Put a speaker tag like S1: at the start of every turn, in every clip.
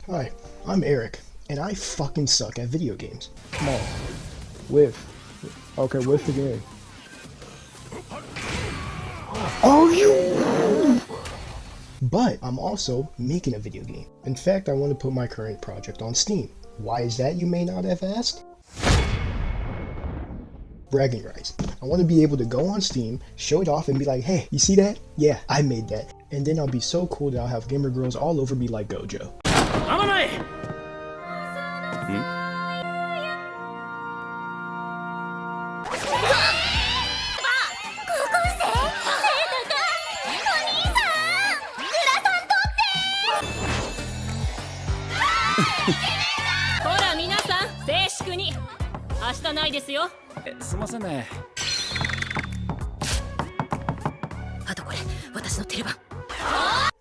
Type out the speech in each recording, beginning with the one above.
S1: Hi, I'm Eric, and I fucking suck at video games. Come on. Whiff. Okay, whiff the game. Oh, you! But I'm also making a video game. In fact, I want to put my current project on Steam. Why is that, you may not have asked? Bragging rights. I want to be able to go on Steam, show it off, and be like, hey, you see that? Yeah, I made that. And then I'll be so cool that I'll have gamer girls all over me like Gojo.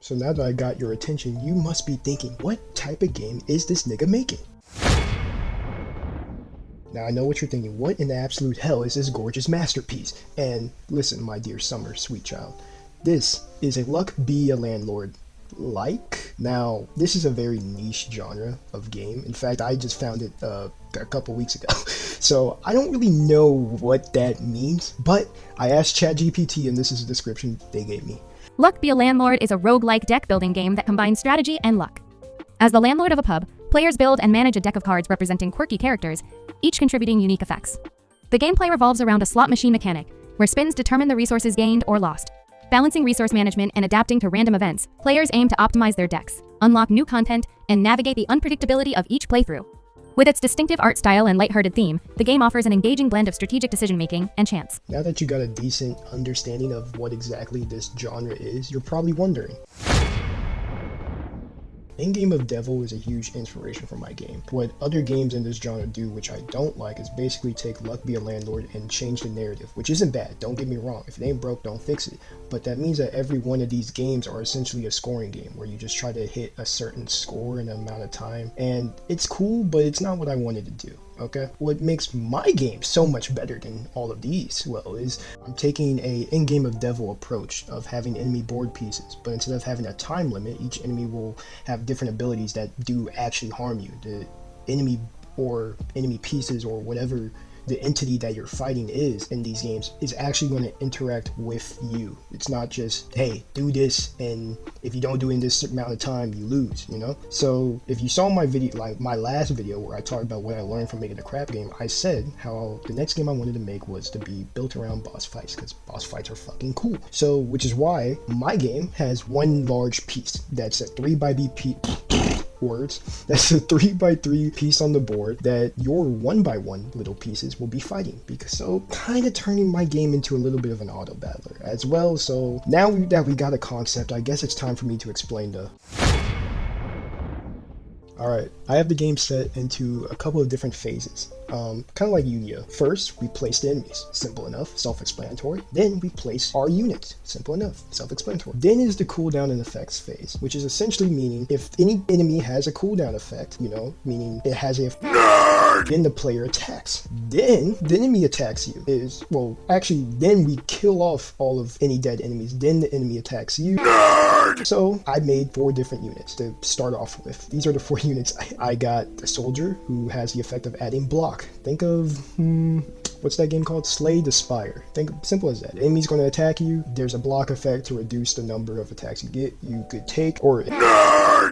S1: So now that I got your attention, you must be thinking, what type of game is this nigga making? Now I know what you're thinking, what in the absolute hell is this gorgeous masterpiece? And listen, my dear Summer, sweet child, this is a Luck Be A Landlord like. Now, this is a very niche genre of game. In fact, I just found it a couple weeks ago. So I don't really know what that means, but I asked ChatGPT and this is the description they gave me.
S2: Luck Be A Landlord is a roguelike deck-building game that combines strategy and luck. As the landlord of a pub, players build and manage a deck of cards representing quirky characters, each contributing unique effects. The gameplay revolves around a slot machine mechanic, where spins determine the resources gained or lost. Balancing resource management and adapting to random events, players aim to optimize their decks, unlock new content, and navigate the unpredictability of each playthrough. With its distinctive art style and lighthearted theme, the game offers an engaging blend of strategic decision-making and chance.
S1: Now that you got a decent understanding of what exactly this genre is, you're probably wondering. In-game of Devil is a huge inspiration for my game. What other games in this genre do, which I don't like, is basically take Luck Be A Landlord and change the narrative, which isn't bad, don't get me wrong. If it ain't broke, don't fix it. But that means that every one of these games are essentially a scoring game, where you just try to hit a certain score in an amount of time. And it's cool, but it's not what I wanted to do. Okay, what makes my game so much better than all of these, well, is I'm taking a in-game of Devil approach of having enemy board pieces, but instead of having a time limit, each enemy will have different abilities that do actually harm you. The enemy or enemy pieces or whatever the entity that you're fighting is in these games is actually going to interact with you. It's not just, hey, do this, and if you don't do it in this amount of time, you lose, you know? So if you saw my video, like my last video where I talked about what I learned from making a crap game, I said how the next game I wanted to make was to be built around boss fights, because boss fights are fucking cool. So, which is why my game has one large piece that's a 3x3 words. That's a 3x3 piece on the board that your 1x1 little pieces will be fighting, because so kind of turning my game into a little bit of an auto battler as well. So now that we got a concept, I guess it's time for me to explain the Alright, I have the game set into a couple of different phases, kind of like Yu-Gi-Oh! First, we place the enemies, simple enough, self-explanatory. Then we place our units, simple enough, self-explanatory. Then is the cooldown and effects phase, which is essentially meaning if any enemy has a cooldown effect, you know, meaning it has a then the player attacks. Then the enemy attacks you is, well, actually, then we kill off all of any dead enemies. Then the enemy attacks you. So I made 4 different units to start off with. These are the 4 units. I got the soldier, who has the effect of adding block. Think of, what's that game called? Slay The Spire. Think simple as that. The enemy's going to attack you. There's a block effect to reduce the number of attacks you get. You could take, or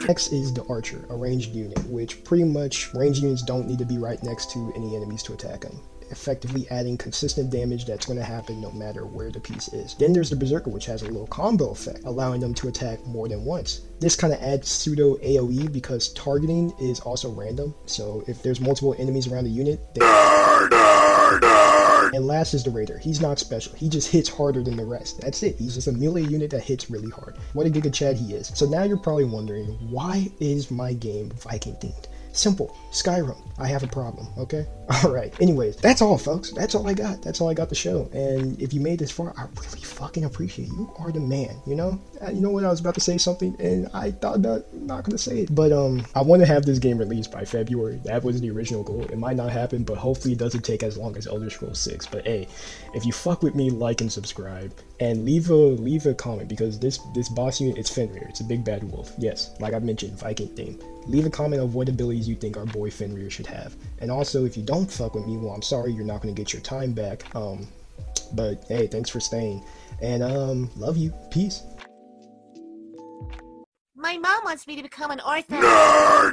S1: next is the archer, a ranged unit, which pretty much ranged units don't need to be right next to any enemies to attack them, effectively adding consistent damage that's going to happen no matter where the piece is. Then there's the berserker, which has a little combo effect, allowing them to attack more than once. This kind of adds pseudo AoE because targeting is also random, so if there's multiple enemies around the unit, and last is the raider. He's not special, he just hits harder than the rest. That's it, he's just a melee unit that hits really hard. What a Giga Chad he is. So now you're probably wondering, why is my game Viking themed? Simple. Skyrim. I have a problem, okay? Alright, anyways, that's all, folks. That's all I got. That's all I got to show. And if you made this far, I really fucking appreciate you. You are the man, you know? You know what? I was about to say something, and I thought about not gonna say it. But, I want to have this game released by February. That was the original goal. It might not happen, but hopefully it doesn't take as long as Elder Scrolls 6. But hey, if you fuck with me, like and subscribe. And leave a comment, because this boss unit, it's Fenrir. It's a big bad wolf. Yes, like I mentioned, Viking theme. leave a comment of what abilities you think our boy Fenrir should have. And also, if you don't fuck with me, well, I'm sorry, you're not gonna get your time back. But hey, thanks for staying, and love you. Peace.
S3: My mom wants me to become an ortho. Nerd!